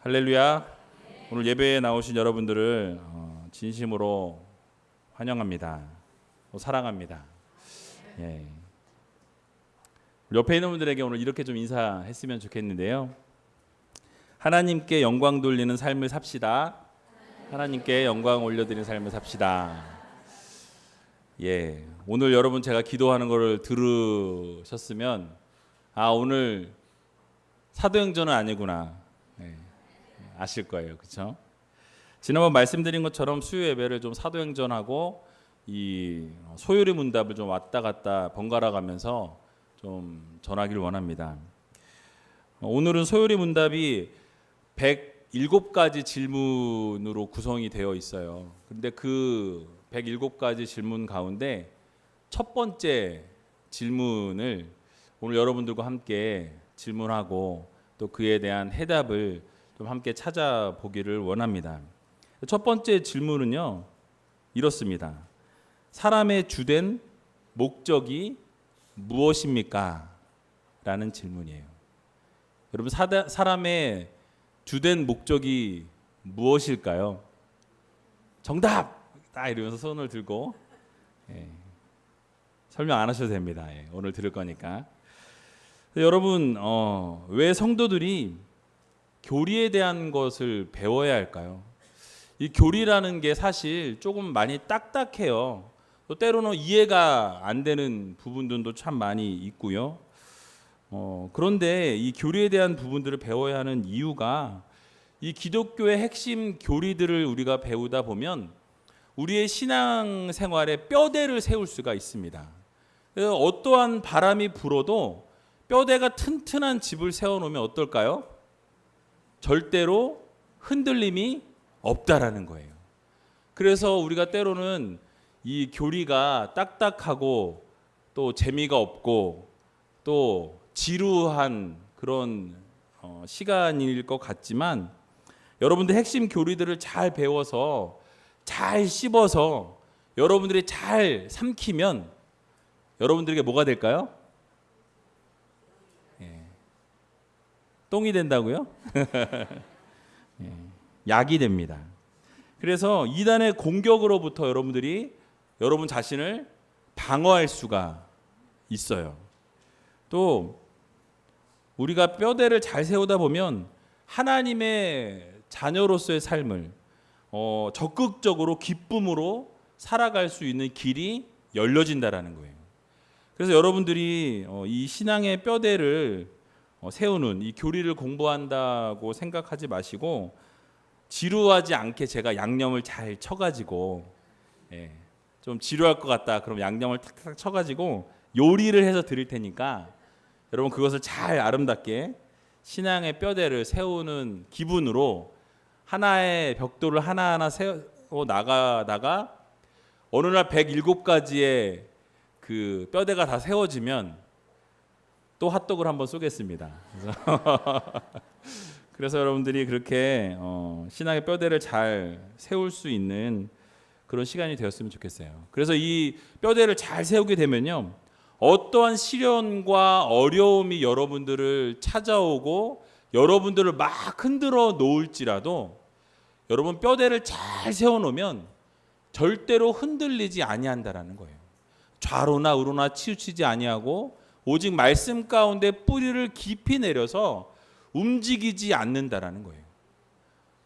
할렐루야. 오늘 예배에 나오신 여러분들을 진심으로 환영합니다. 사랑합니다. 예. 옆에 있는 분들에게 오늘 이렇게 좀 인사했으면 좋겠는데요. 하나님께 영광 돌리는 삶을 삽시다. 하나님께 영광 올려드리는 삶을 삽시다. 예. 오늘 여러분 제가 기도하는 거를 들으셨으면 오늘 사도행전은 아니구나. 예. 아실 거예요. 그렇죠? 지난번 말씀드린 것처럼 수요 예배를 좀 사도행전하고 이 소요리 문답을 좀 왔다 갔다 번갈아 가면서 좀 전하기를 원합니다. 오늘은 소요리 문답이 107가지 질문으로 구성이 되어 있어요. 그런데 그 107가지 질문 가운데 첫 번째 질문을 오늘 여러분들과 함께 질문하고 또 그에 대한 해답을 좀 함께 찾아보기를 원합니다. 첫 번째 질문은요, 이렇습니다. 사람의 주된 목적이 무엇입니까? 라는 질문이에요. 여러분, 사람의 주된 목적이 무엇일까요? 정답! 딱 이러면서 손을 들고 설명 안 하셔도 됩니다. 오늘 들을 거니까. 여러분, 왜 성도들이 교리에 대한 것을 배워야 할까요? 이 교리라는 게 사실 조금 많이 딱딱해요. 또 때로는 이해가 안 되는 부분들도 참 많이 있고요. 그런데 이 교리에 대한 부분들을 배워야 하는 이유가 이 기독교의 핵심 교리들을 우리가 배우다 보면 우리의 신앙 생활에 뼈대를 세울 수가 있습니다. 그래서 어떠한 바람이 불어도 뼈대가 튼튼한 집을 세워놓으면 어떨까요? 절대로 흔들림이 없다라는 거예요. 그래서 우리가 때로는 이 교리가 딱딱하고 또 재미가 없고 또 지루한 그런 시간일 것 같지만 여러분들 핵심 교리들을 잘 배워서 잘 씹어서 여러분들이 잘 삼키면 여러분들에게 뭐가 될까요? 똥이 된다고요? 약이 됩니다. 그래서 이단의 공격으로부터 여러분들이 여러분 자신을 방어할 수가 있어요. 또 우리가 뼈대를 잘 세우다 보면 하나님의 자녀로서의 삶을 적극적으로 기쁨으로 살아갈 수 있는 길이 열려진다라는 거예요. 그래서 여러분들이 이 신앙의 뼈대를 세우는 이 교리를 공부한다고 생각하지 마시고 지루하지 않게 제가 양념을 잘 쳐가지고 좀 지루할 것 같다. 그럼 양념을 탁탁 쳐가지고 요리를 해서 드릴 테니까 여러분 그것을 잘 아름답게 신앙의 뼈대를 세우는 기분으로 하나의 벽돌을 하나하나 세워 나가다가 어느 날 107가지의 그 뼈대가 다 세워지면 또 핫도그를 한번 쏘겠습니다. 그래서 여러분들이 그렇게 신앙의 뼈대를 잘 세울 수 있는 그런 시간이 되었으면 좋겠어요. 그래서 이 뼈대를 잘 세우게 되면요, 어떠한 시련과 어려움이 여러분들을 찾아오고 여러분들을 막 흔들어 놓을지라도 여러분 뼈대를 잘 세워놓으면 절대로 흔들리지 아니한다라는 거예요. 좌로나 우로나 치우치지 아니하고 오직 말씀 가운데 뿌리를 깊이 내려서 움직이지 않는다라는 거예요.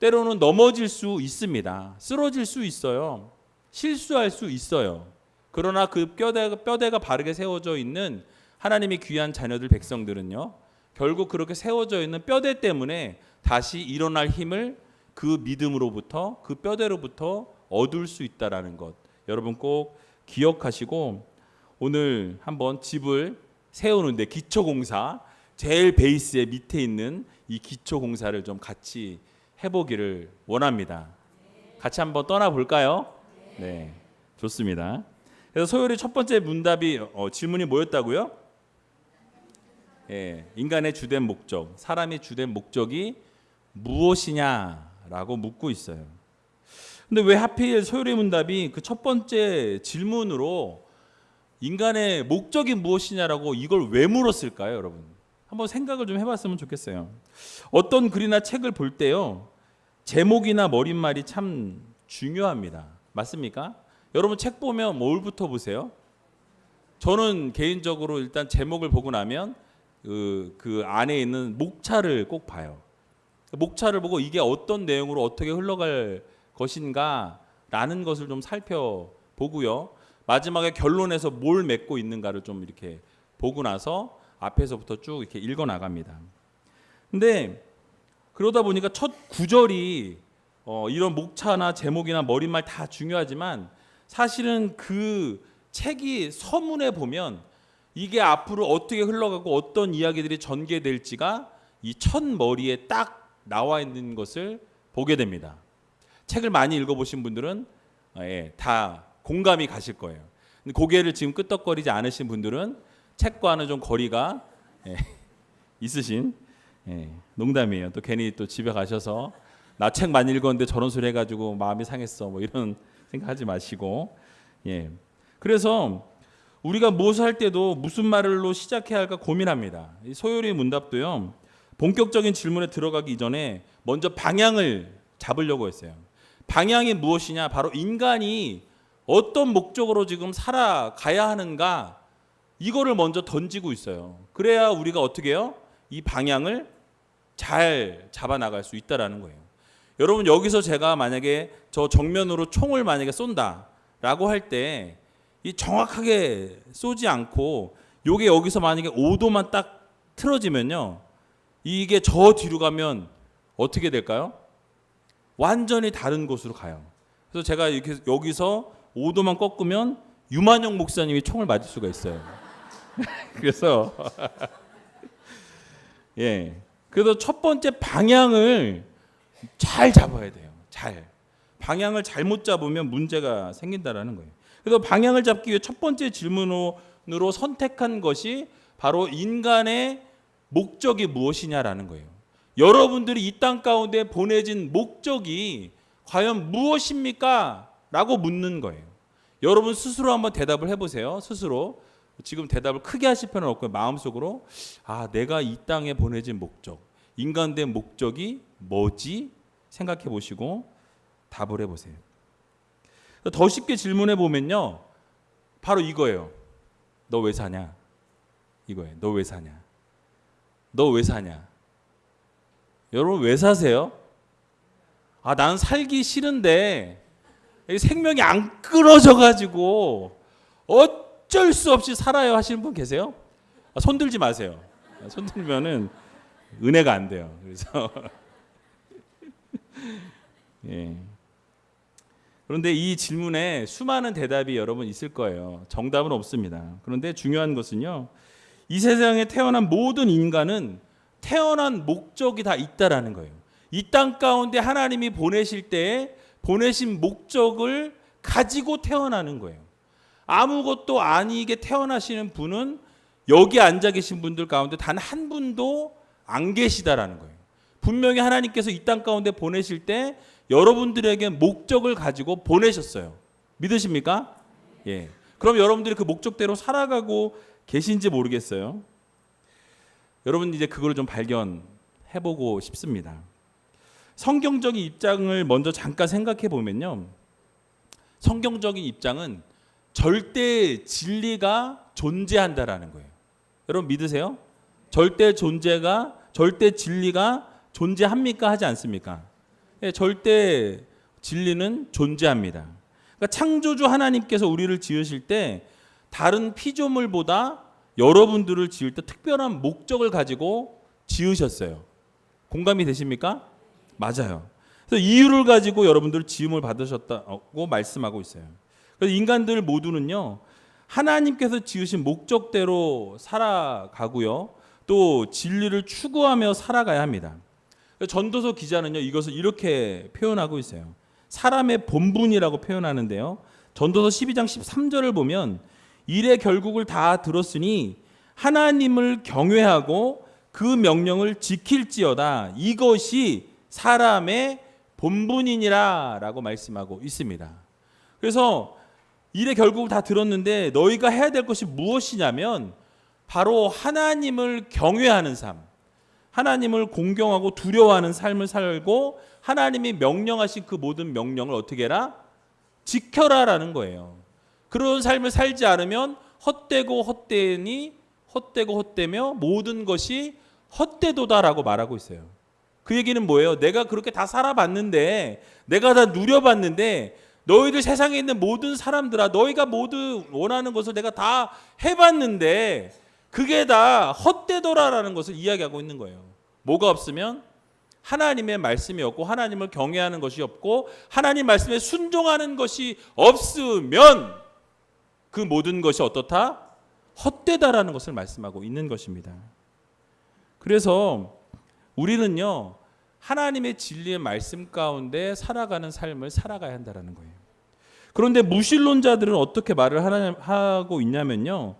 때로는 넘어질 수 있습니다. 쓰러질 수 있어요. 실수할 수 있어요. 그러나 그 뼈대가 바르게 세워져 있는 하나님의 귀한 자녀들 백성들은요, 결국 그렇게 세워져 있는 뼈대 때문에 다시 일어날 힘을 그 믿음으로부터 그 뼈대로부터 얻을 수 있다라는 것 여러분 꼭 기억하시고 오늘 한번 집을 세우는데 기초공사 제일 베이스의 밑에 있는 이 기초공사를 좀 같이 해보기를 원합니다. 같이 한번 떠나볼까요? 네, 좋습니다. 그래서 소요리 첫 번째 문답이 질문이 뭐였다고요? 인간의 주된 목적, 사람의 주된 목적이 무엇이냐라고 묻고 있어요. 근데 왜 하필 소요리 문답이 그 첫 번째 질문으로 인간의 목적이 무엇이냐라고 이걸 왜 물었을까요, 여러분? 한번 생각을 좀 해봤으면 좋겠어요. 어떤 글이나 책을 볼 때요, 제목이나 머릿말이 참 중요합니다. 맞습니까? 여러분 책 보면 뭘부터 보세요? 저는 개인적으로 일단 제목을 보고 나면 그 안에 있는 목차를 꼭 봐요. 목차를 보고 이게 어떤 내용으로 어떻게 흘러갈 것인가 라는 것을 좀 살펴보고요. 마지막에 결론에서 뭘 맺고 있는가를 좀 이렇게 보고 나서 앞에서부터 쭉 이렇게 읽어 나갑니다. 근데 그러다 보니까 첫 구절이 이런 목차나 제목이나 머릿말 다 중요하지만 사실은 그 책이 서문에 보면 이게 앞으로 어떻게 흘러가고 어떤 이야기들이 전개될지가 이 첫 머리에 딱 나와 있는 것을 보게 됩니다. 책을 많이 읽어보신 분들은 다 공감이 가실 거예요. 근데 고개를 지금 끄덕거리지 않으신 분들은 책과는 좀 거리가 있으신 농담이에요. 또 괜히 또 집에 가셔서 나 책 많이 읽었는데 저런 소리 해가지고 마음이 상했어 뭐 이런 생각하지 마시고 그래서 우리가 무엇을 할 때도 무슨 말로 시작해야 할까 고민합니다. 이 소요리 문답도요, 본격적인 질문에 들어가기 이전에 먼저 방향을 잡으려고 했어요. 방향이 무엇이냐? 바로 인간이 어떤 목적으로 지금 살아가야 하는가, 이거를 먼저 던지고 있어요. 그래야 우리가 어떻게 해요? 이 방향을 잘 잡아나갈 수 있다라는 거예요. 여러분 여기서 제가 만약에 저 정면으로 총을 만약에 쏜다라고 할 때 이 정확하게 쏘지 않고 요게 여기서 만약에 5도만 딱 틀어지면요, 이게 저 뒤로 가면 어떻게 될까요? 완전히 다른 곳으로 가요. 그래서 제가 이렇게 여기서 5도만 꺾으면 유만영 목사님이 총을 맞을 수가 있어요. 그래서 그래서 첫 번째 방향을 잘 잡아야 돼요. 방향을 잘못 잡으면 문제가 생긴다라는 거예요. 그래서 방향을 잡기 위해 첫 번째 질문으로 선택한 것이 바로 인간의 목적이 무엇이냐라는 거예요. 여러분들이 이 땅 가운데 보내진 목적이 과연 무엇입니까? 라고 묻는 거예요. 여러분 스스로 한번 대답을 해보세요. 스스로. 지금 대답을 크게 하실 필요는 없고요. 마음속으로 내가 이 땅에 보내진 목적, 인간된 목적이 뭐지? 생각해 보시고 답을 해보세요. 더 쉽게 질문해 보면요, 바로 이거예요. 너 왜 사냐? 이거예요. 너 왜 사냐? 너 왜 사냐? 여러분 왜 사세요? 난 살기 싫은데 생명이 안 끊어져가지고 어쩔 수 없이 살아요 하시는 분 계세요? 손 들지 마세요. 손 들면은 은혜가 안 돼요. 그래서 그런데 이 질문에 수많은 대답이 여러분 있을 거예요. 정답은 없습니다. 그런데 중요한 것은요, 이 세상에 태어난 모든 인간은 태어난 목적이 다 있다라는 거예요. 이 땅 가운데 하나님이 보내실 때에 보내신 목적을 가지고 태어나는 거예요. 아무것도 아니게 태어나시는 분은 여기 앉아 계신 분들 가운데 단 한 분도 안 계시다라는 거예요. 분명히 하나님께서 이 땅 가운데 보내실 때 여러분들에게 목적을 가지고 보내셨어요. 믿으십니까? 그럼 여러분들이 그 목적대로 살아가고 계신지 모르겠어요. 여러분 이제 그걸 좀 발견해보고 싶습니다. 성경적인 입장을 먼저 잠깐 생각해 보면요, 성경적인 입장은 절대 진리가 존재한다라는 거예요. 여러분 믿으세요? 절대 진리가 존재합니까? 하지 않습니까? 절대 진리는 존재합니다. 그러니까 창조주 하나님께서 우리를 지으실 때 다른 피조물보다 여러분들을 지을 때 특별한 목적을 가지고 지으셨어요. 공감이 되십니까? 맞아요. 그래서 이유를 가지고 여러분들 지음을 받으셨다고 말씀하고 있어요. 그래서 인간들 모두는요, 하나님께서 지으신 목적대로 살아가고요, 또 진리를 추구하며 살아가야 합니다. 전도서 기자는요, 이것을 이렇게 표현하고 있어요. 사람의 본분이라고 표현하는데요, 전도서 12장 13절을 보면 일의 결국을 다 들었으니 하나님을 경외하고 그 명령을 지킬지어다, 이것이 사람의 본분이니라 라고 말씀하고 있습니다. 그래서 일의 결국을 다 들었는데 너희가 해야 될 것이 무엇이냐면 바로 하나님을 경외하는 삶, 하나님을 공경하고 두려워하는 삶을 살고 하나님이 명령하신 그 모든 명령을 어떻게 해라? 지켜라라는 거예요. 그런 삶을 살지 않으면 헛되고 헛되니 헛되고 헛되며 모든 것이 헛되도다라고 말하고 있어요. 그 얘기는 뭐예요? 내가 그렇게 다 살아봤는데, 내가 다 누려봤는데, 너희들 세상에 있는 모든 사람들아, 너희가 모두 원하는 것을 내가 다 해봤는데 그게 다 헛되더라라는 것을 이야기하고 있는 거예요. 뭐가 없으면 하나님의 말씀이 없고 하나님을 경외하는 것이 없고 하나님 말씀에 순종하는 것이 없으면 그 모든 것이 어떻다? 헛되다라는 것을 말씀하고 있는 것입니다. 그래서 우리는요, 하나님의 진리의 말씀 가운데 살아가는 삶을 살아가야 한다는 거예요. 그런데 무신론자들은 어떻게 말을 하고 있냐면요,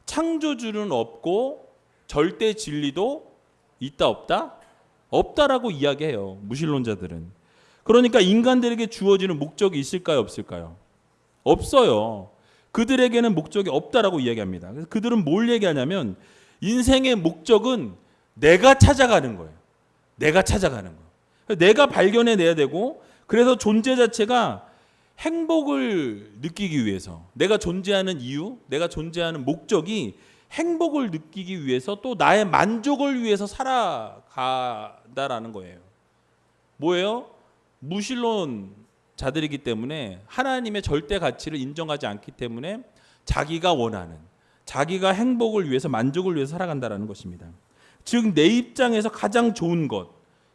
창조주는 없고 절대 진리도 있다 없다? 없다라고 이야기해요. 무신론자들은. 그러니까 인간들에게 주어지는 목적이 있을까요? 없을까요? 없어요. 그들에게는 목적이 없다라고 이야기합니다. 그래서 그들은 뭘 얘기하냐면 인생의 목적은 내가 찾아가는 거예요. 내가 찾아가는 거예요. 내가 발견해내야 되고, 그래서 존재 자체가 행복을 느끼기 위해서, 내가 존재하는 이유, 내가 존재하는 목적이 행복을 느끼기 위해서 또 나의 만족을 위해서 살아간다라는 거예요. 뭐예요? 무신론자들이기 때문에 하나님의 절대 가치를 인정하지 않기 때문에 자기가 원하는, 자기가 행복을 위해서, 만족을 위해서 살아간다라는 것입니다. 즉 내 입장에서 가장 좋은 것,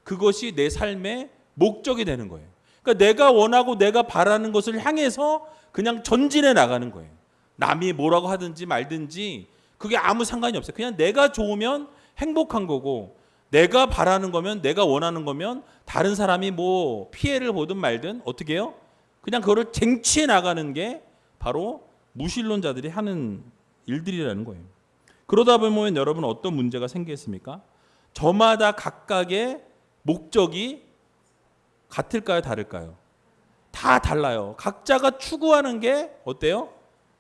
그것이 내 삶의 목적이 되는 거예요. 그러니까 내가 원하고 내가 바라는 것을 향해서 그냥 전진해 나가는 거예요. 남이 뭐라고 하든지 말든지 그게 아무 상관이 없어요. 그냥 내가 좋으면 행복한 거고, 내가 바라는 거면, 내가 원하는 거면 다른 사람이 뭐 피해를 보든 말든 어떻게 해요? 그냥 그거를 쟁취해 나가는 게 바로 무신론자들이 하는 일들이라는 거예요. 그러다 보면 여러분 어떤 문제가 생기겠습니까? 저마다 각각의 목적이 같을까요? 다를까요? 다 달라요. 각자가 추구하는 게 어때요?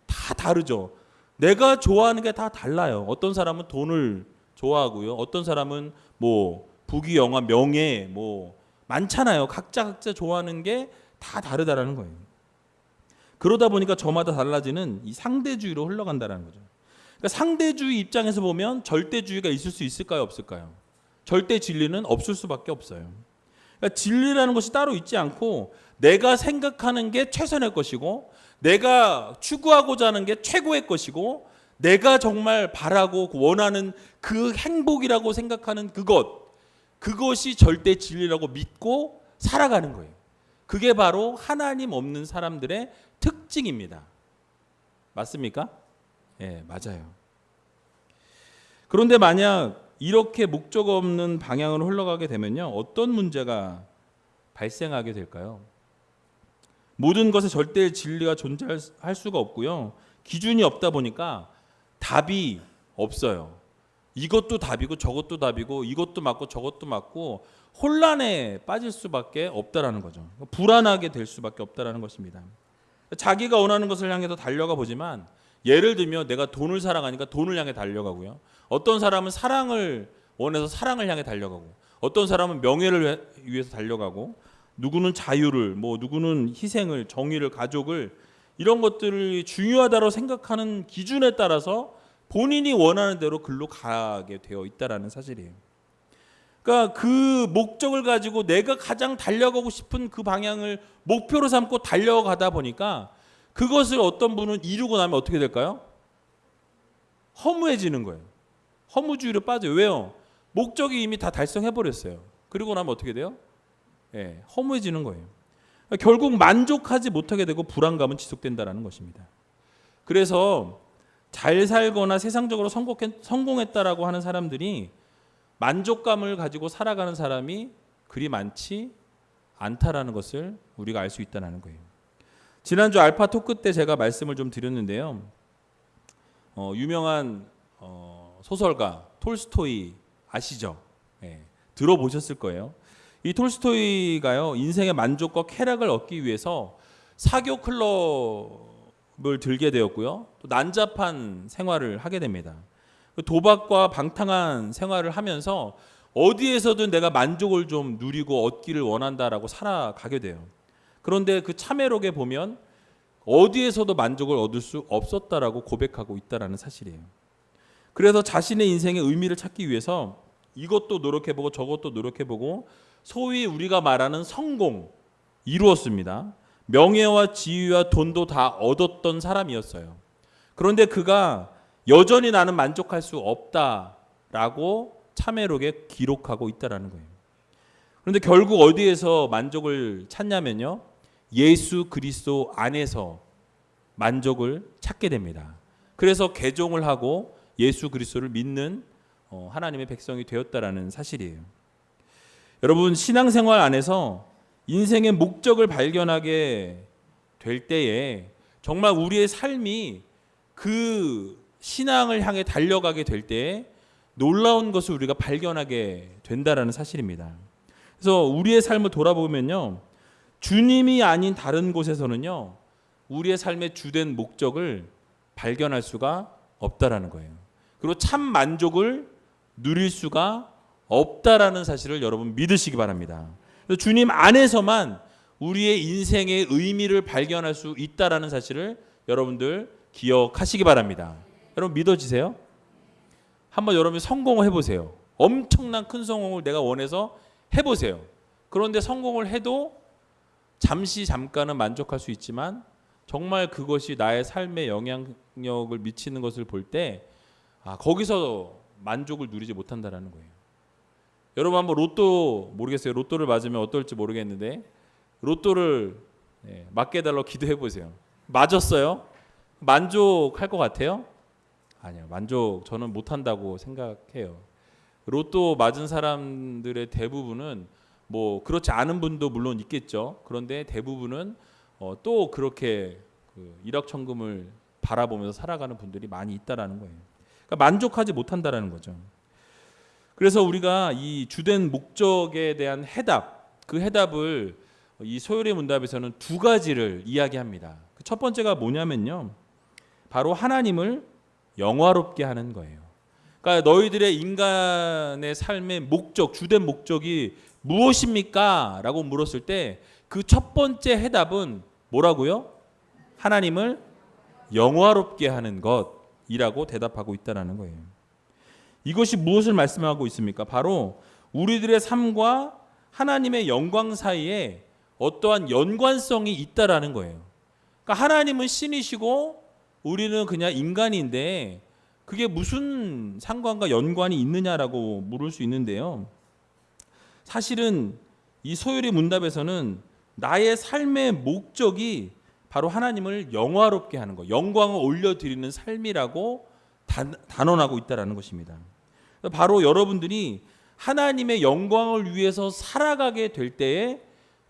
다 다르죠. 내가 좋아하는 게 다 달라요. 어떤 사람은 돈을 좋아하고요. 어떤 사람은 뭐 부귀 영화 명예 뭐 많잖아요. 각자 좋아하는 게 다 다르다라는 거예요. 그러다 보니까 저마다 달라지는 이 상대주의로 흘러간다라는 거죠. 그러니까 상대주의 입장에서 보면 절대주의가 있을 수 있을까요? 없을까요? 절대 진리는 없을 수밖에 없어요. 그러니까 진리라는 것이 따로 있지 않고 내가 생각하는 게 최선의 것이고, 내가 추구하고자 하는 게 최고의 것이고, 내가 정말 바라고 원하는 그 행복이라고 생각하는 그것이 절대 진리라고 믿고 살아가는 거예요. 그게 바로 하나님 없는 사람들의 특징입니다. 맞습니까? 예, 맞아요. 그런데 만약 이렇게 목적 없는 방향으로 흘러가게 되면요, 어떤 문제가 발생하게 될까요? 모든 것에 절대 진리가 존재할 수가 없고요. 기준이 없다 보니까 답이 없어요. 이것도 답이고 저것도 답이고 이것도 맞고 저것도 맞고 혼란에 빠질 수밖에 없다라는 거죠. 불안하게 될 수밖에 없다라는 것입니다. 자기가 원하는 것을 향해서 달려가 보지만, 예를 들면 내가 돈을 사랑하니까 돈을 향해 달려가고요. 어떤 사람은 사랑을 원해서 사랑을 향해 달려가고, 어떤 사람은 명예를 위해서 달려가고, 누구는 자유를, 뭐 누구는 희생을, 정의를, 가족을, 이런 것들을 중요하다고 생각하는 기준에 따라서 본인이 원하는 대로 글로 가게 되어 있다라는 사실이에요. 그러니까 그 목적을 가지고 내가 가장 달려가고 싶은 그 방향을 목표로 삼고 달려가다 보니까 그것을 어떤 분은 이루고 나면 어떻게 될까요? 허무해지는 거예요. 허무주의로 빠져요. 왜요? 목적이 이미 다 달성해버렸어요. 그리고 나면 어떻게 돼요? 예, 허무해지는 거예요. 그러니까 결국 만족하지 못하게 되고 불안감은 지속된다는 것입니다. 그래서 잘 살거나 세상적으로 성공했다라고 하는 사람들이 만족감을 가지고 살아가는 사람이 그리 많지 않다라는 것을 우리가 알 수 있다는 거예요. 지난주 알파 토크 때 제가 말씀을 좀 드렸는데요. 유명한 소설가 톨스토이 아시죠? 네, 들어보셨을 거예요. 이 톨스토이가요, 인생의 만족과 쾌락을 얻기 위해서 사교 클럽을 들게 되었고요. 또 난잡한 생활을 하게 됩니다. 도박과 방탕한 생활을 하면서 어디에서든 내가 만족을 좀 누리고 얻기를 원한다라고 살아가게 돼요. 그런데 그 참회록에 보면 어디에서도 만족을 얻을 수 없었다라고 고백하고 있다라는 사실이에요. 그래서 자신의 인생의 의미를 찾기 위해서 이것도 노력해보고 저것도 노력해보고 소위 우리가 말하는 성공 이루었습니다. 명예와 지위와 돈도 다 얻었던 사람이었어요. 그런데 그가 여전히 나는 만족할 수 없다라고 참회록에 기록하고 있다라는 거예요. 그런데 결국 어디에서 만족을 찾냐면요, 예수 그리스도 안에서 만족을 찾게 됩니다. 그래서 개종을 하고 예수 그리스도를 믿는 하나님의 백성이 되었다라는 사실이에요. 여러분, 신앙생활 안에서 인생의 목적을 발견하게 될 때에 정말 우리의 삶이 그 신앙을 향해 달려가게 될 때에 놀라운 것을 우리가 발견하게 된다라는 사실입니다. 그래서 우리의 삶을 돌아보면요, 주님이 아닌 다른 곳에서는요, 우리의 삶의 주된 목적을 발견할 수가 없다라는 거예요. 그리고 참 만족을 누릴 수가 없다라는 사실을 여러분 믿으시기 바랍니다. 그래서 주님 안에서만 우리의 인생의 의미를 발견할 수 있다라는 사실을 여러분들 기억하시기 바랍니다. 여러분 믿어지세요? 한번 여러분이 성공을 해보세요. 엄청난 큰 성공을 내가 원해서 해보세요. 그런데 성공을 해도 잠깐은 만족할 수 있지만 정말 그것이 나의 삶에 영향력을 미치는 것을 볼 때 거기서 만족을 누리지 못한다라는 거예요. 여러분 한번 로또 모르겠어요. 로또를 맞으면 어떨지 모르겠는데 로또를 맞게 해달라고 기도해 보세요. 맞았어요? 만족할 것 같아요? 아니요. 만족 저는 못한다고 생각해요. 로또 맞은 사람들의 대부분은 뭐 그렇지 않은 분도 물론 있겠죠. 그런데 대부분은 또 그렇게 일확천금을 바라보면서 살아가는 분들이 많이 있다라는 거예요. 그러니까 만족하지 못한다라는 거죠. 그래서 우리가 이 주된 목적에 대한 해답, 그 해답을 이 소요리 문답에서는 두 가지를 이야기합니다. 첫 번째가 뭐냐면요, 바로 하나님을 영화롭게 하는 거예요. 그러니까 너희들의 인간의 삶의 목적, 주된 목적이 무엇입니까? 라고 물었을 때 그 첫 번째 해답은 뭐라고요? 하나님을 영화롭게 하는 것이라고 대답하고 있다는 거예요. 이것이 무엇을 말씀하고 있습니까? 바로 우리들의 삶과 하나님의 영광 사이에 어떠한 연관성이 있다라는 거예요. 그러니까 하나님은 신이시고 우리는 그냥 인간인데 그게 무슨 상관과 연관이 있느냐라고 물을 수 있는데요. 사실은 이 소요리 문답에서는 나의 삶의 목적이 바로 하나님을 영화롭게 하는 것, 영광을 올려드리는 삶이라고 단언하고 있다는 것입니다. 바로 여러분들이 하나님의 영광을 위해서 살아가게 될 때에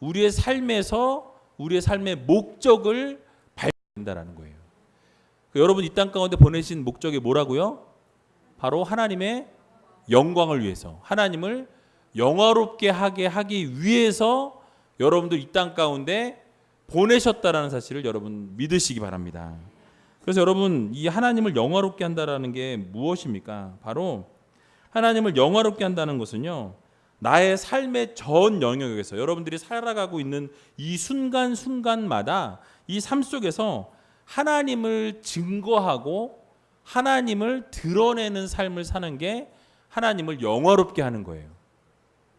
우리의 삶에서 우리의 삶의 목적을 발견한다는 거예요. 여러분 이 땅 가운데 보내신 목적이 뭐라고요? 바로 하나님의 영광을 위해서, 하나님을 영화롭게 하기 위해서 여러분들 이 땅 가운데 보내셨다라는 사실을 여러분 믿으시기 바랍니다. 그래서 여러분 이 하나님을 영화롭게 한다라는 게 무엇입니까? 바로 하나님을 영화롭게 한다는 것은요, 나의 삶의 전 영역에서 여러분들이 살아가고 있는 이 순간순간마다 이 삶 속에서 하나님을 증거하고 하나님을 드러내는 삶을 사는 게 하나님을 영화롭게 하는 거예요.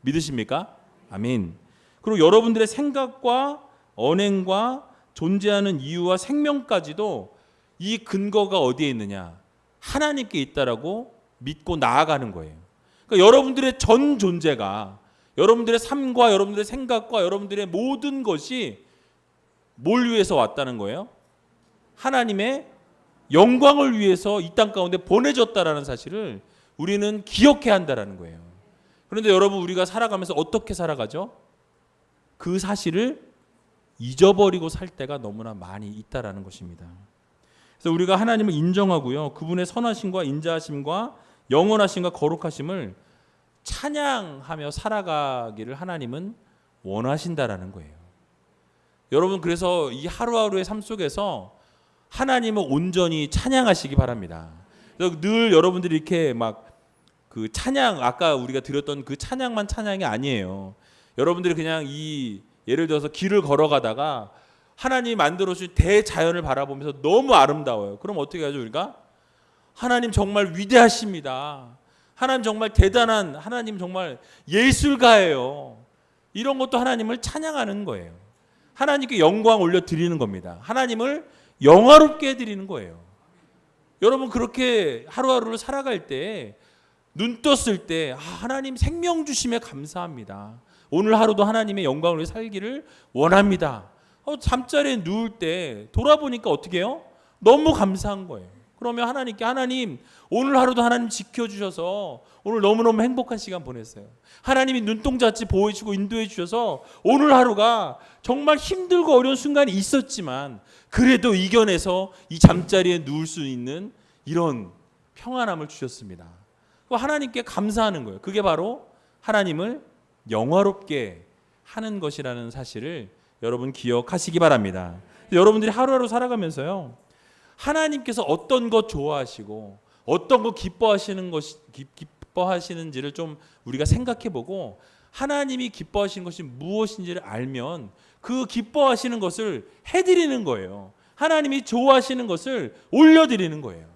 믿으십니까? 아멘. 그리고 여러분들의 생각과 언행과 존재하는 이유와 생명까지도 이 근거가 어디에 있느냐? 하나님께 있다라고 믿고 나아가는 거예요. 그러니까 여러분들의 전 존재가, 여러분들의 삶과 여러분들의 생각과 여러분들의 모든 것이 뭘 위해서 왔다는 거예요? 하나님의 영광을 위해서 이 땅 가운데 보내졌다라는 사실을 우리는 기억해야 한다라는 거예요. 그런데 여러분 우리가 살아가면서 어떻게 살아가죠? 그 사실을 잊어버리고 살 때가 너무나 많이 있다라는 것입니다. 그래서 우리가 하나님을 인정하고요, 그분의 선하심과 인자하심과 영원하심과 거룩하심을 찬양하며 살아가기를 하나님은 원하신다라는 거예요. 여러분 그래서 이 하루하루의 삶 속에서 하나님을 온전히 찬양하시기 바랍니다. 그래서 늘 여러분들이 이렇게 막 그 찬양, 아까 우리가 드렸던 그 찬양만 찬양이 아니에요. 여러분들이 그냥 이 예를 들어서 길을 걸어가다가 하나님이 만들어 주신 대자연을 바라보면서 너무 아름다워요. 그럼 어떻게 하죠 우리가? 하나님 정말 위대하십니다. 하나님 정말 대단한, 하나님 정말 예술가예요. 이런 것도 하나님을 찬양하는 거예요. 하나님께 영광 올려드리는 겁니다. 하나님을 영화롭게 해드리는 거예요. 여러분 그렇게 하루하루를 살아갈 때 눈 떴을 때 하나님 생명 주심에 감사합니다. 오늘 하루도 하나님의 영광을 살기를 원합니다. 잠자리에 누울 때 돌아보니까 어떻게 해요? 너무 감사한 거예요. 그러면 하나님께 하나님 오늘 하루도 하나님 지켜주셔서 오늘 너무너무 행복한 시간 보냈어요. 하나님이 눈동자같이 보호해주고 인도해 주셔서 오늘 하루가 정말 힘들고 어려운 순간이 있었지만 그래도 이겨내서 이 잠자리에 누울 수 있는 이런 평안함을 주셨습니다. 하나님께 감사하는 거예요. 그게 바로 하나님을 영화롭게 하는 것이라는 사실을 여러분 기억하시기 바랍니다. 여러분들이 하루하루 살아가면서요, 하나님께서 어떤 것 좋아하시고 어떤 것 기뻐하시는지를 좀 우리가 생각해보고 하나님이 기뻐하시는 것이 무엇인지를 알면 그 기뻐하시는 것을 해드리는 거예요. 하나님이 좋아하시는 것을 올려드리는 거예요.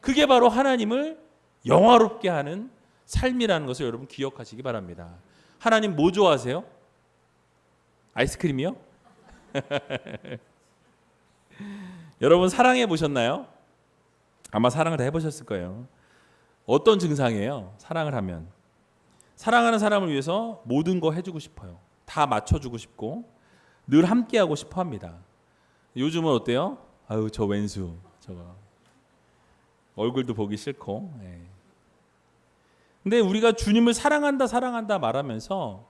그게 바로 하나님을 영화롭게 하는 삶이라는 것을 여러분 기억하시기 바랍니다. 하나님 뭐 좋아하세요? 아이스크림이요? 여러분 사랑해 보셨나요? 아마 사랑을 다 해보셨을 거예요. 어떤 증상이에요? 사랑을 하면 사랑하는 사람을 위해서 모든 거 해주고 싶어요. 다 맞춰주고 싶고 늘 함께하고 싶어 합니다. 요즘은 어때요? 아유 저 왼수 저거 얼굴도 보기 싫고. 근데 우리가 주님을 사랑한다 말하면서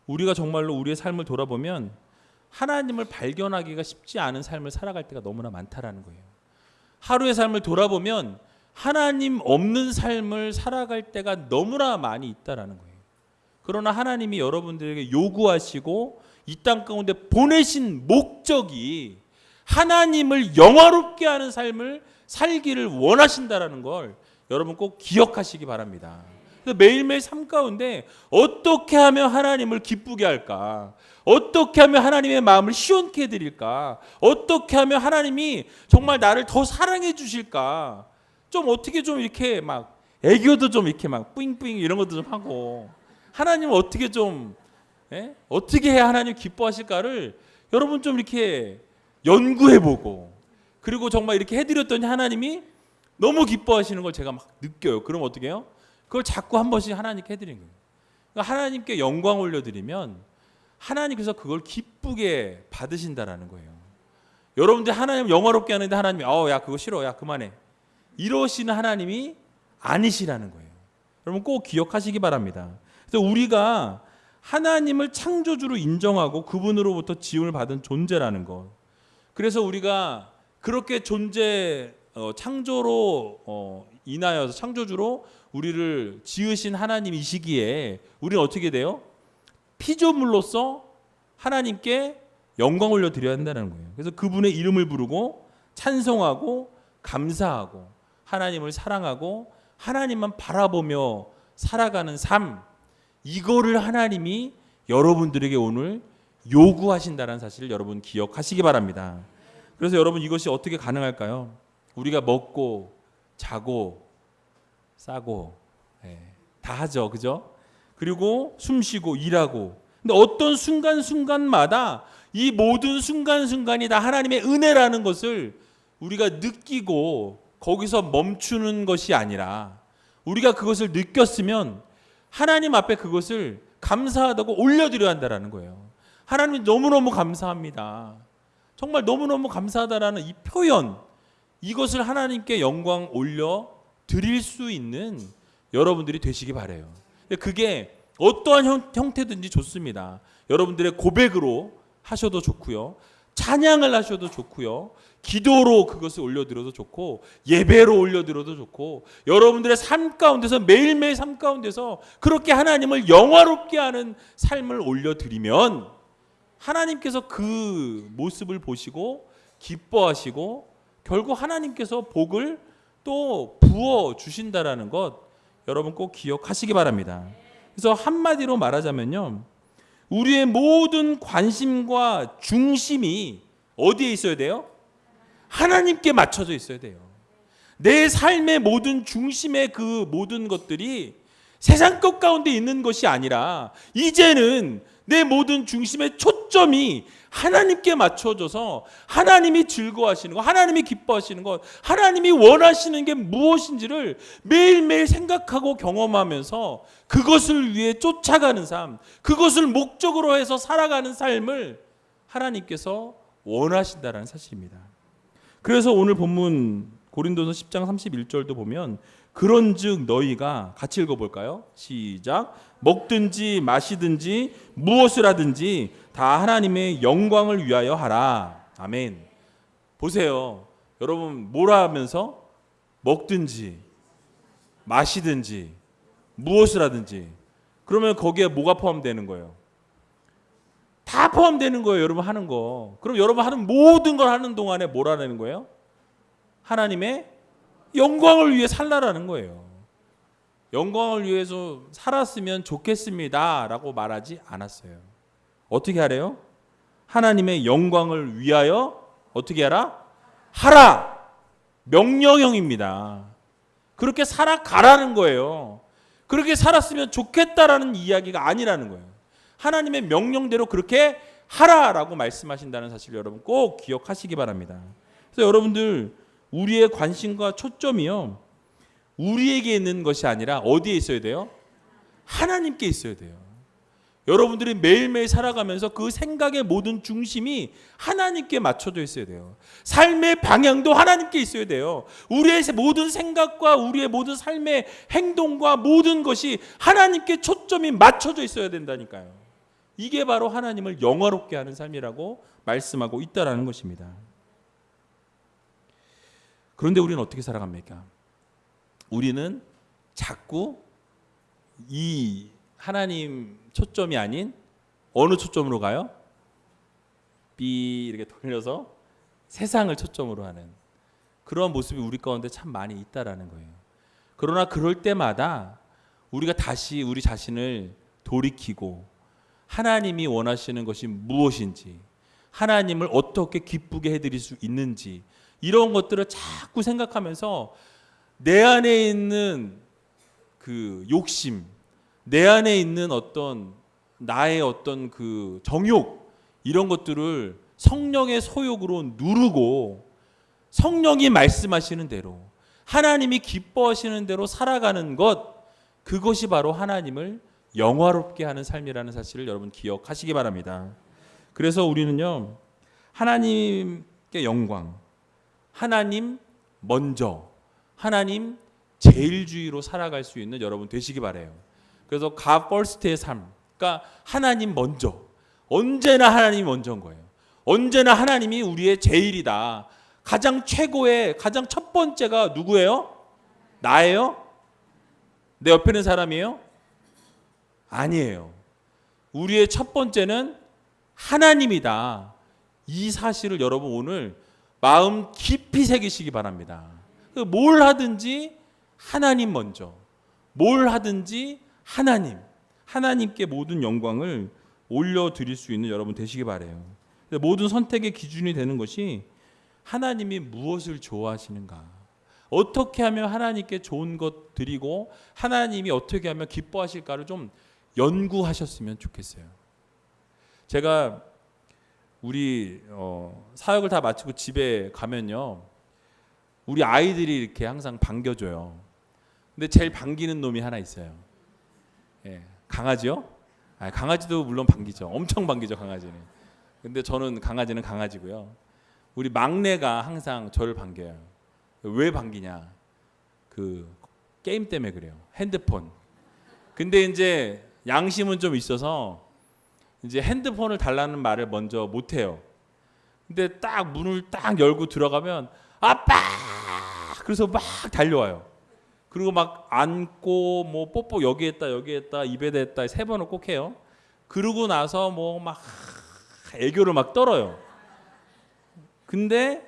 우리가 정말로 우리의 삶을 돌아보면 하나님을 발견하기가 쉽지 않은 삶을 살아갈 때가 너무나 많다라는 거예요. 하루의 삶을 돌아보면 하나님 없는 삶을 살아갈 때가 너무나 많이 있다라는 거예요. 그러나 하나님이 여러분들에게 요구하시고 이 땅 가운데 보내신 목적이 하나님을 영화롭게 하는 삶을 살기를 원하신다라는 걸 여러분 꼭 기억하시기 바랍니다. 그래서 매일매일 삶 가운데 어떻게 하면 하나님을 기쁘게 할까? 어떻게 하면 하나님의 마음을 시원케 해드릴까? 어떻게 하면 하나님이 정말 나를 더 사랑해 주실까? 좀 어떻게 좀 이렇게 막 애교도 좀 이렇게 막 뿌잉뿌잉 이런 것도 좀 하고 하나님을 어떻게 좀 어떻게 해야 하나님 기뻐하실까를 여러분 좀 이렇게 연구해보고 그리고 정말 이렇게 해드렸더니 하나님이 너무 기뻐하시는 걸 제가 막 느껴요. 그럼 어떻게 해요? 그걸 자꾸 한 번씩 하나님께 해드리는 거예요. 그러니까 하나님께 영광 올려드리면 하나님께서 그걸 기쁘게 받으신다라는 거예요. 여러분들 하나님 영화롭게 하는데 하나님이 야 그거 싫어, 야 그만해 이러시는 하나님이 아니시라는 거예요. 여러분 꼭 기억하시기 바랍니다. 그래서 우리가 하나님을 창조주로 인정하고 그분으로부터 지음을 받은 존재라는 것. 그래서 우리가 그렇게 창조로 인하여서 창조주로 우리를 지으신 하나님이시기에 우리는 어떻게 돼요? 피조물로서 하나님께 영광 올려드려야 한다는 거예요. 그래서 그분의 이름을 부르고 찬송하고 감사하고 하나님을 사랑하고 하나님만 바라보며 살아가는 삶, 이거를 하나님이 여러분들에게 오늘 요구하신다는 사실을 여러분 기억하시기 바랍니다. 그래서 여러분 이것이 어떻게 가능할까요? 우리가 먹고 자고 싸고 다 하죠, 그죠? 그리고 숨쉬고 일하고. 근데 어떤 순간순간마다 이 모든 순간순간이 다 하나님의 은혜라는 것을 우리가 느끼고 거기서 멈추는 것이 아니라 우리가 그것을 느꼈으면 하나님 앞에 그것을 감사하다고 올려드려야 한다는 거예요. 하나님 너무너무 감사합니다. 정말 너무너무 감사하다라는 이 표현, 이것을 하나님께 영광 올려드릴 수 있는 여러분들이 되시기 바라요. 그게 어떠한 형태든지 좋습니다. 여러분들의 고백으로 하셔도 좋고요. 찬양을 하셔도 좋고요. 기도로 그것을 올려드려도 좋고 예배로 올려드려도 좋고 여러분들의 삶 가운데서 매일매일 삶 가운데서 그렇게 하나님을 영화롭게 하는 삶을 올려드리면 하나님께서 그 모습을 보시고 기뻐하시고 결국 하나님께서 복을 또 부어 주신다라는 것 여러분 꼭 기억하시기 바랍니다. 그래서 한마디로 말하자면요, 우리의 모든 관심과 중심이 어디에 있어야 돼요? 하나님께 맞춰져 있어야 돼요. 내 삶의 모든 중심의 그 모든 것들이 세상 것 가운데 있는 것이 아니라 이제는 내 모든 중심의 초점이 하나님께 맞춰져서 하나님이 즐거워하시는 것, 하나님이 기뻐하시는 것, 하나님이 원하시는 게 무엇인지를 매일매일 생각하고 경험하면서 그것을 위해 쫓아가는 삶, 그것을 목적으로 해서 살아가는 삶을 하나님께서 원하신다는 사실입니다. 그래서 오늘 본문 고린도서 10장 31절도 보면 그런즉 너희가 같이 읽어볼까요? 시작. 먹든지 마시든지 무엇을 하든지 다 하나님의 영광을 위하여 하라. 아멘. 보세요. 여러분 뭐라 하면서 먹든지 마시든지 무엇을 하든지, 그러면 거기에 뭐가 포함되는 거예요? 다 포함되는 거예요. 여러분 하는 거. 그럼 여러분 하는 모든 걸 하는 동안에 뭐라는 거예요? 하나님의 영광을 위해 살라라는 거예요. 영광을 위해서 살았으면 좋겠습니다 라고 말하지 않았어요. 어떻게 하래요? 하나님의 영광을 위하여 어떻게 하라? 하라! 명령형입니다. 그렇게 살아가라는 거예요. 그렇게 살았으면 좋겠다라는 이야기가 아니라는 거예요. 하나님의 명령대로 그렇게 하라라고 말씀하신다는 사실을 여러분 꼭 기억하시기 바랍니다. 그래서 여러분들 우리의 관심과 초점이요, 우리에게 있는 것이 아니라 어디에 있어야 돼요? 하나님께 있어야 돼요. 여러분들이 매일매일 살아가면서 그 생각의 모든 중심이 하나님께 맞춰져 있어야 돼요. 삶의 방향도 하나님께 있어야 돼요. 우리의 모든 생각과 우리의 모든 삶의 행동과 모든 것이 하나님께 초점이 맞춰져 있어야 된다니까요. 이게 바로 하나님을 영화롭게 하는 삶이라고 말씀하고 있다라는 것입니다. 그런데 우리는 어떻게 살아갑니까? 우리는 자꾸 이 하나님 초점이 아닌 어느 초점으로 가요? 삐 이렇게 돌려서 세상을 초점으로 하는 그런 모습이 우리 가운데 참 많이 있다라는 거예요. 그러나 그럴 때마다 우리가 다시 우리 자신을 돌이키고 하나님이 원하시는 것이 무엇인지, 하나님을 어떻게 기쁘게 해드릴 수 있는지, 이런 것들을 자꾸 생각하면서 내 안에 있는 그 욕심, 내 안에 있는 어떤 나의 어떤 그 정욕, 이런 것들을 성령의 소욕으로 누르고 성령이 말씀하시는 대로 하나님이 기뻐하시는 대로 살아가는 것, 그것이 바로 하나님을 영화롭게 하는 삶이라는 사실을 여러분 기억하시기 바랍니다. 그래서 우리는요, 하나님께 영광, 하나님 먼저, 하나님 제일주의로 살아갈 수 있는 여러분 되시기 바라요. 그래서 God first의 삶, 그러니까 하나님 먼저, 언제나 하나님이 먼저인 거예요. 언제나 하나님이 우리의 제일이다. 가장 최고의, 가장 첫 번째가 누구예요? 나예요? 내 옆에 있는 사람이에요? 아니에요. 우리의 첫 번째는 하나님이다. 이 사실을 여러분 오늘 마음 깊이 새기시기 바랍니다. 뭘 하든지 하나님 먼저, 뭘 하든지 하나님께 모든 영광을 올려드릴 수 있는 여러분 되시기 바라요. 모든 선택의 기준이 되는 것이 하나님이 무엇을 좋아하시는가, 어떻게 하면 하나님께 좋은 것 드리고 하나님이 어떻게 하면 기뻐하실까를 좀 연구하셨으면 좋겠어요. 제가 우리 사역을 다 마치고 집에 가면요, 우리 아이들이 이렇게 항상 반겨줘요. 근데 제일 반기는 놈이 하나 있어요. 예, 강아지요? 강아지도 물론 반기죠. 엄청 반기죠, 강아지는. 근데 저는 강아지는 강아지고요. 우리 막내가 항상 저를 반겨요. 왜 반기냐? 그 게임 때문에 그래요. 핸드폰. 근데 이제 양심은 좀 있어서 이제 핸드폰을 달라는 말을 먼저 못 해요. 근데 딱 문을 딱 열고 들어가면 아빠! 그래서 막 달려와요. 그리고 막 안고 뭐 뽀뽀 여기 했다 입에 댔다 3번을 꼭 해요. 그러고 나서 뭐 막 애교를 막 떨어요. 근데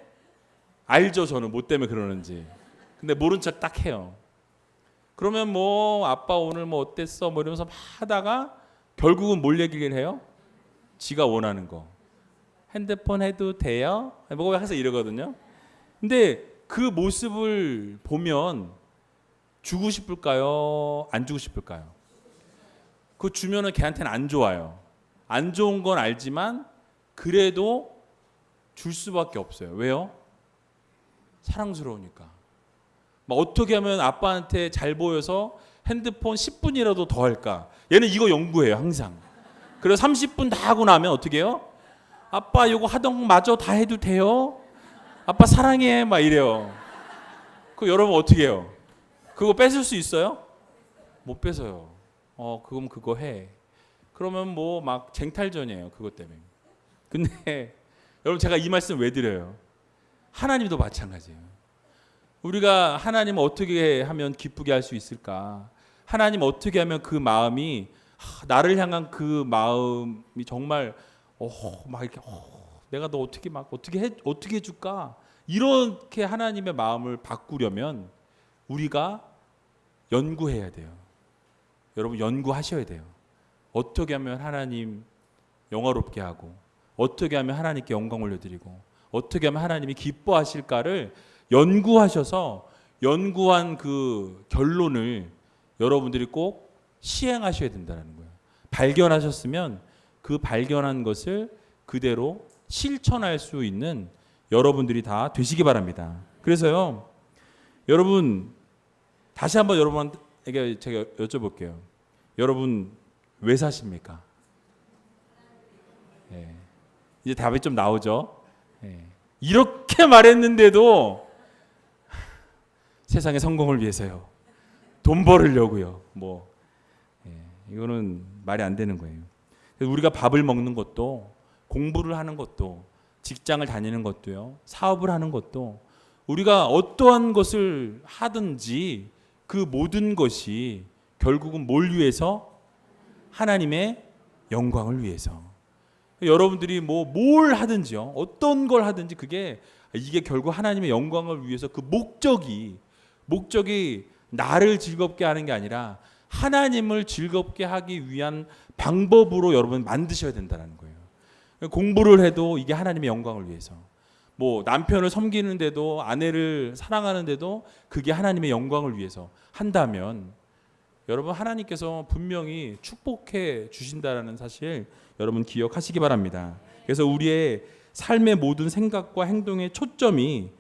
알죠, 저는 뭐 때문에 그러는지. 근데 모른 척 딱 해요. 그러면 뭐 아빠 오늘 뭐 어땠어? 뭐 이러면서 막 하다가 결국은 뭘 얘기를 해요? 지가 원하는 거. 핸드폰 해도 돼요? 뭐 항상 이러거든요. 근데 그 모습을 보면 주고 싶을까요? 안 주고 싶을까요? 그거 주면은 걔한테는 안 좋아요. 안 좋은 건 알지만 그래도 줄 수밖에 없어요. 왜요? 사랑스러우니까. 막 어떻게 하면 아빠한테 잘 보여서 핸드폰 10분이라도 더 할까? 얘는 이거 연구해요, 항상. 그래서 30분 다 하고 나면 어떻게 해요? 아빠 이거 하던 거 마저 다 해도 돼요? 아빠 사랑해 막 이래요. 그 여러분 어떻게 해요? 그거 뺏을 수 있어요? 못 뺏어요. 그럼 그거 해. 그러면 뭐 막 쟁탈전이에요. 그것 때문에. 근데 여러분 제가 이 말씀 왜 드려요? 하나님도 마찬가지예요. 우리가 하나님을 어떻게 하면 기쁘게 할 수 있을까? 하나님 어떻게 하면 그 마음이 나를 향한 그 마음이 정말 막 이렇게 내가 너 어떻게 해줄까? 이렇게 하나님의 마음을 바꾸려면 우리가 연구해야 돼요. 여러분 연구하셔야 돼요. 어떻게 하면 하나님 영화롭게 하고 어떻게 하면 하나님께 영광 올려드리고 어떻게 하면 하나님이 기뻐하실까를 연구하셔서 연구한 그 결론을 여러분들이 꼭 시행하셔야 된다는 거예요. 발견하셨으면 그 발견한 것을 그대로 실천할 수 있는 여러분들이 다 되시기 바랍니다. 그래서요, 여러분 다시 한번 여러분에게 제가 여쭤볼게요. 여러분 왜 사십니까? 이제 답이 좀 나오죠. 이렇게 말했는데도 세상의 성공을 위해서요. 돈 벌으려고요. 이거는 말이 안 되는 거예요. 우리가 밥을 먹는 것도 공부를 하는 것도 직장을 다니는 것도요. 사업을 하는 것도 우리가 어떠한 것을 하든지 그 모든 것이 결국은 뭘 위해서? 하나님의 영광을 위해서. 여러분들이 뭘 하든지요. 어떤 걸 하든지 이게 결국 하나님의 영광을 위해서 그 목적이 나를 즐겁게 하는 게 아니라 하나님을 즐겁게 하기 위한 방법으로 여러분 만드셔야 된다는 거예요. 공부를 해도 이게 하나님의 영광을 위해서. 남편을 섬기는데도 아내를 사랑하는데도 그게 하나님의 영광을 위해서 한다면 여러분 하나님께서 분명히 축복해 주신다는 사실 여러분 기억하시기 바랍니다. 그래서 우리의 삶의 모든 생각과 행동의 초점이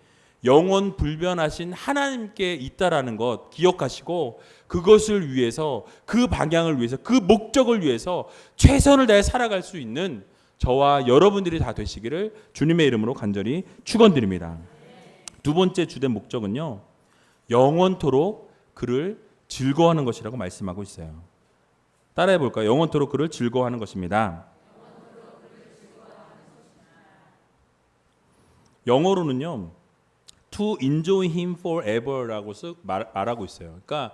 영원 불변하신 하나님께 있다라는 것 기억하시고 그것을 위해서 그 방향을 위해서 그 목적을 위해서 최선을 다해 살아갈 수 있는 저와 여러분들이 다 되시기를 주님의 이름으로 간절히 축원드립니다. 두 번째 주된 목적은요. 영원토록 그를 즐거워하는 것이라고 말씀하고 있어요. 따라해 볼까요? 영원토록 그를 즐거워하는 것입니다. 영어로는요. To enjoy him forever라고 말하고 있어요. 그러니까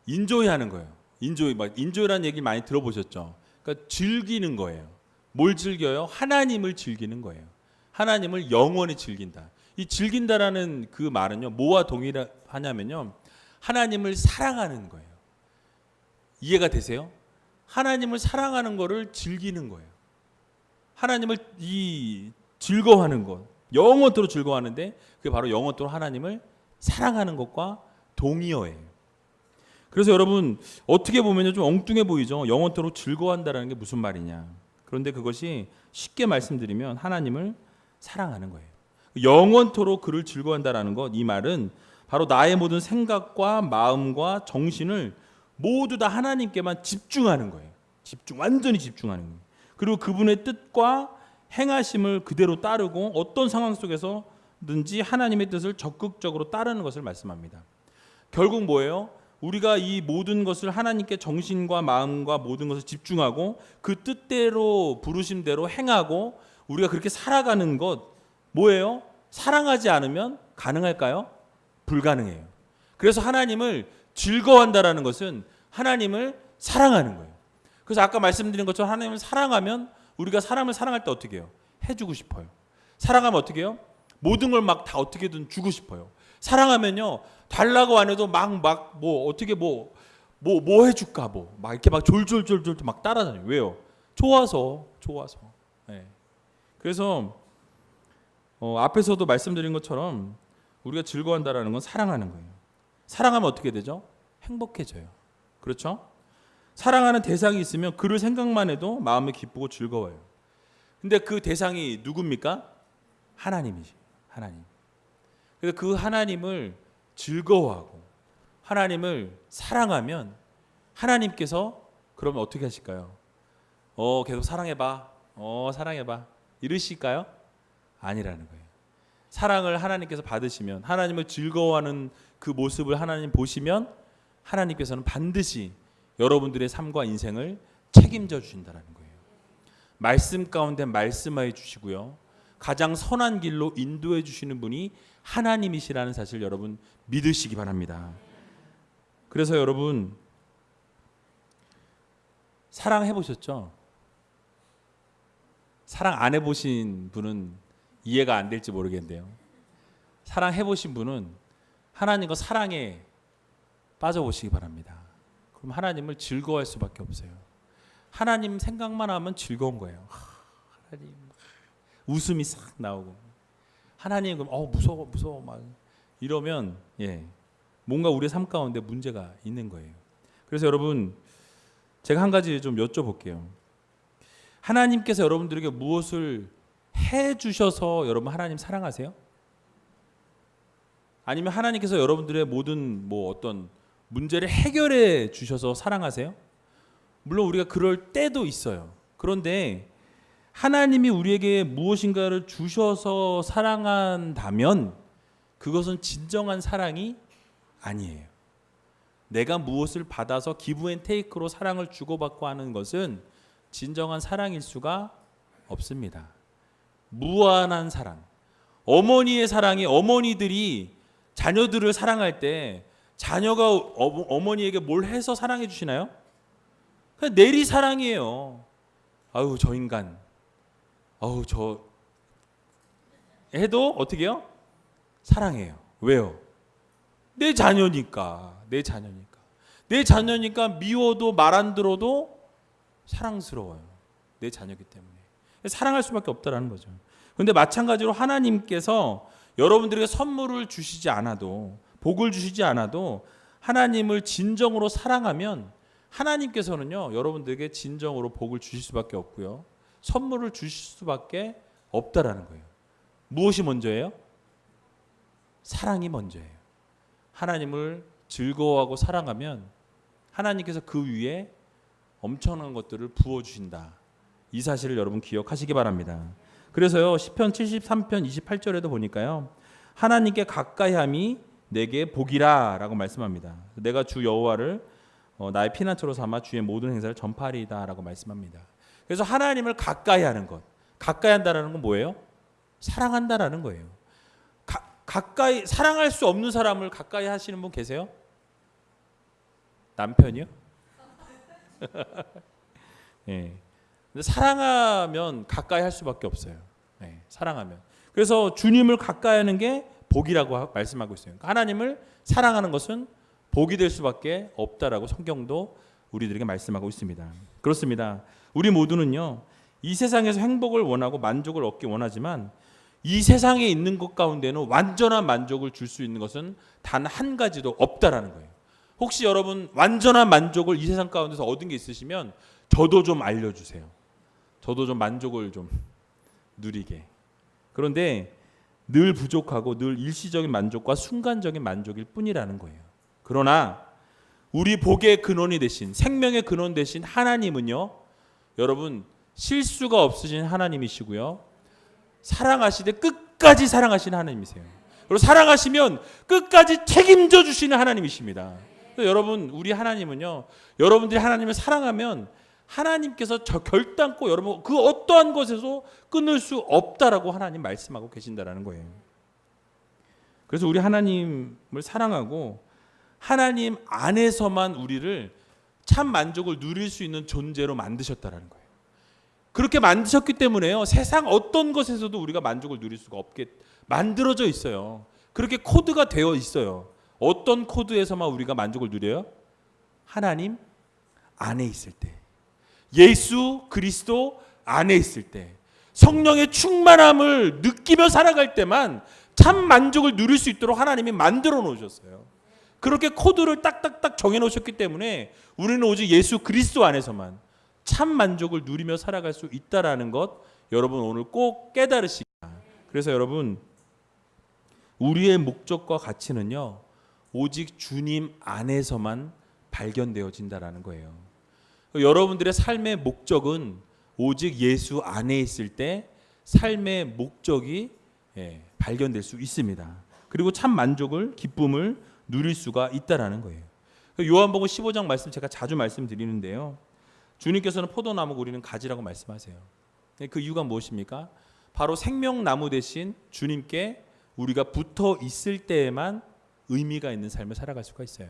인조이하는 거예요. 인조이라는 얘기 많이 들어보셨죠? 그러니까 즐기는 거예요. 뭘 즐겨요? 하나님을 즐기는 거예요. 하나님을 영원히 즐긴다. 이 즐긴다라는 그 말은요. 뭐와 동일하냐면요. 하나님을 사랑하는 거예요. 이해가 되세요? 하나님을 사랑하는 거를 즐기는 거예요. 하나님을 즐거워하는 것. 영원토록 즐거워하는데 그게 바로 영원토록 하나님을 사랑하는 것과 동의어예요. 그래서 여러분 어떻게 보면 좀 엉뚱해 보이죠. 영원토록 즐거워한다는 게 무슨 말이냐. 그런데 그것이 쉽게 말씀드리면 하나님을 사랑하는 거예요. 영원토록 그를 즐거워한다는 것, 이 말은 바로 나의 모든 생각과 마음과 정신을 모두 다 하나님께만 집중하는 거예요. 완전히 집중하는 거예요. 그리고 그분의 뜻과 행하심을 그대로 따르고 어떤 상황 속에서든지 하나님의 뜻을 적극적으로 따르는 것을 말씀합니다. 결국 뭐예요? 우리가 이 모든 것을 하나님께 정신과 마음과 모든 것을 집중하고 그 뜻대로 부르심대로 행하고 우리가 그렇게 살아가는 것 뭐예요? 사랑하지 않으면 가능할까요? 불가능해요. 그래서 하나님을 즐거워한다라는 것은 하나님을 사랑하는 거예요. 그래서 아까 말씀드린 것처럼 하나님을 사랑하면 우리가 사람을 사랑할 때 어떻게 해요? 해주고 싶어요. 사랑하면 어떻게 해요? 모든 걸 막 다 어떻게든 주고 싶어요. 사랑하면요, 달라고 안 해도 막 어떻게 뭐 해줄까 막 이렇게 막 졸졸졸졸 막 따라다녀요. 왜요? 좋아서. 네. 그래서 앞에서도 말씀드린 것처럼 우리가 즐거워한다라는 건 사랑하는 거예요. 사랑하면 어떻게 되죠? 행복해져요. 그렇죠? 사랑하는 대상이 있으면 그를 생각만 해도 마음이 기쁘고 즐거워요. 근데 그 대상이 누굽니까? 하나님이지. 하나님. 그래서 그 하나님을 즐거워하고 하나님을 사랑하면 하나님께서 그러면 어떻게 하실까요? 계속 사랑해봐. 사랑해봐. 이러실까요? 아니라는 거예요. 사랑을 하나님께서 받으시면, 하나님을 즐거워하는 그 모습을 하나님 보시면 하나님께서는 반드시 여러분들의 삶과 인생을 책임져 주신다는 거예요. 말씀 가운데 말씀하여 주시고요, 가장 선한 길로 인도해 주시는 분이 하나님이시라는 사실 여러분 믿으시기 바랍니다. 그래서 여러분 사랑해 보셨죠? 사랑 안 해보신 분은 이해가 안 될지 모르겠는데요, 사랑해 보신 분은 하나님과 사랑에 빠져보시기 바랍니다. 그럼 하나님을 즐거워할 수밖에 없어요. 하나님 생각만 하면 즐거운 거예요. 하나님, 웃음이 싹 나오고, 하나님 그럼 무서워 막 이러면 뭔가 우리의 삶 가운데 문제가 있는 거예요. 그래서 여러분 제가 한 가지 좀 여쭤볼게요. 하나님께서 여러분들에게 무엇을 해 주셔서 여러분 하나님 사랑하세요? 아니면 하나님께서 여러분들의 모든 어떤 문제를 해결해 주셔서 사랑하세요? 물론 우리가 그럴 때도 있어요. 그런데 하나님이 우리에게 무엇인가를 주셔서 사랑한다면 그것은 진정한 사랑이 아니에요. 내가 무엇을 받아서 기브 앤 테이크로 사랑을 주고받고 하는 것은 진정한 사랑일 수가 없습니다. 무한한 사랑. 어머니의 사랑이, 어머니들이 자녀들을 사랑할 때 자녀가 어머니에게 뭘 해서 사랑해 주시나요? 그냥 내리 사랑이에요. 아유 저 인간, 저 해도 어떻게 해요? 사랑해요. 왜요? 내 자녀니까. 내 자녀니까 미워도 말 안 들어도 사랑스러워요. 내 자녀이기 때문에 사랑할 수밖에 없다라는 거죠. 그런데 마찬가지로 하나님께서 여러분들에게 선물을 주시지 않아도, 복을 주시지 않아도 하나님을 진정으로 사랑하면 하나님께서는요 여러분들에게 진정으로 복을 주실 수밖에 없고요, 선물을 주실 수밖에 없다라는 거예요. 무엇이 먼저예요? 사랑이 먼저예요. 하나님을 즐거워하고 사랑하면 하나님께서 그 위에 엄청난 것들을 부어주신다. 이 사실을 여러분 기억하시기 바랍니다. 그래서요 시편 73편 28절에도 보니까요, 하나님께 가까이함이 내게 복이라 라고 말씀합니다. 내가 주 여호와를 나의 피난처로 삼아 주의 모든 행사를 전파하리이다 라고 말씀합니다. 그래서 하나님을 가까이 하는 것, 가까이 한다는 건 뭐예요? 사랑한다라는 거예요. 가까이, 사랑할 수 없는 사람을 가까이 하시는 분 계세요? 남편이요? 예. 근데 사랑하면 가까이 할 수밖에 없어요. 사랑하면. 그래서 주님을 가까이 하는 게 복이라고 말씀하고 있어요. 하나님을 사랑하는 것은 복이 될 수밖에 없다라고 성경도 우리들에게 말씀하고 있습니다. 그렇습니다. 우리 모두는요 이 세상에서 행복을 원하고 만족을 얻기 원하지만 이 세상에 있는 것 가운데는 완전한 만족을 줄 수 있는 것은 단 한 가지도 없다라는 거예요. 혹시 여러분 완전한 만족을 이 세상 가운데서 얻은 게 있으시면 저도 좀 알려주세요. 저도 좀 만족을 좀 누리게. 그런데 늘 부족하고 늘 일시적인 만족과 순간적인 만족일 뿐이라는 거예요. 그러나 우리 복의 근원이 되신, 생명의 근원 되신 하나님은요 여러분 실수가 없으신 하나님이시고요, 사랑하시되 끝까지 사랑하시는 하나님이세요. 그리고 사랑하시면 끝까지 책임져 주시는 하나님이십니다. 여러분 우리 하나님은요, 여러분들이 하나님을 사랑하면 하나님께서 결단코 여러분 그 어떠한 것에서 끊을 수 없다라고 하나님 말씀하고 계신다라는 거예요. 그래서 우리 하나님을 사랑하고 하나님 안에서만 우리를 참 만족을 누릴 수 있는 존재로 만드셨다라는 거예요. 그렇게 만드셨기 때문에요 세상 어떤 것에서도 우리가 만족을 누릴 수가 없게 만들어져 있어요. 그렇게 코드가 되어 있어요. 어떤 코드에서만 우리가 만족을 누려요? 하나님 안에 있을 때, 예수 그리스도 안에 있을 때, 성령의 충만함을 느끼며 살아갈 때만 참 만족을 누릴 수 있도록 하나님이 만들어 놓으셨어요. 그렇게 코드를 딱딱딱 정해 놓으셨기 때문에 우리는 오직 예수 그리스도 안에서만 참 만족을 누리며 살아갈 수 있다라는 것, 여러분 오늘 꼭 깨달으시기 바랍니다. 그래서 여러분, 우리의 목적과 가치는요, 오직 주님 안에서만 발견되어진다라는 거예요. 여러분들의 삶의 목적은 오직 예수 안에 있을 때 삶의 목적이 발견될 수 있습니다. 그리고 참 만족을, 기쁨을 누릴 수가 있다라는 거예요. 요한복음 15장 말씀 제가 자주 말씀드리는데요. 주님께서는 포도나무고 우리는 가지라고 말씀하세요. 그 이유가 무엇입니까? 바로 생명나무 대신 주님께 우리가 붙어 있을 때에만 의미가 있는 삶을 살아갈 수가 있어요.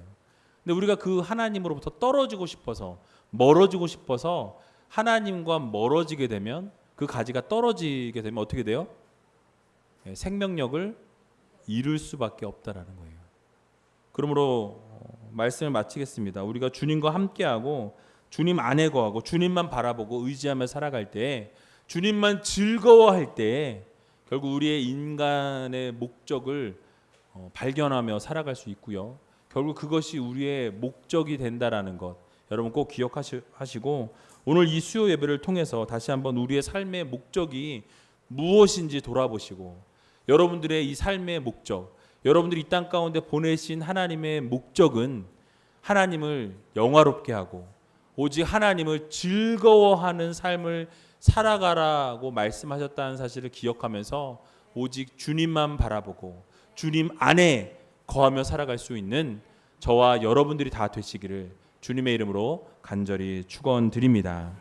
근데 우리가 그 하나님으로부터 떨어지고 싶어서, 멀어지고 싶어서 하나님과 멀어지게 되면, 그 가지가 떨어지게 되면 어떻게 돼요? 생명력을 잃을 수밖에 없다라는 거예요. 그러므로 말씀을 마치겠습니다. 우리가 주님과 함께하고 주님 안에 거하고 주님만 바라보고 의지하며 살아갈 때, 주님만 즐거워할 때 결국 우리의 인간의 목적을 발견하며 살아갈 수 있고요. 결국 그것이 우리의 목적이 된다라는 것, 여러분 꼭 기억하시고, 오늘 이 수요 예배를 통해서 다시 한번 우리의 삶의 목적이 무엇인지 돌아보시고, 여러분들의 이 삶의 목적, 여러분들이 이 땅 가운데 보내신 하나님의 목적은 하나님을 영화롭게 하고 오직 하나님을 즐거워하는 삶을 살아가라고 말씀하셨다는 사실을 기억하면서 오직 주님만 바라보고 주님 안에 거하며 살아갈 수 있는 저와 여러분들이 다 되시기를 주님의 이름으로 간절히 축원드립니다.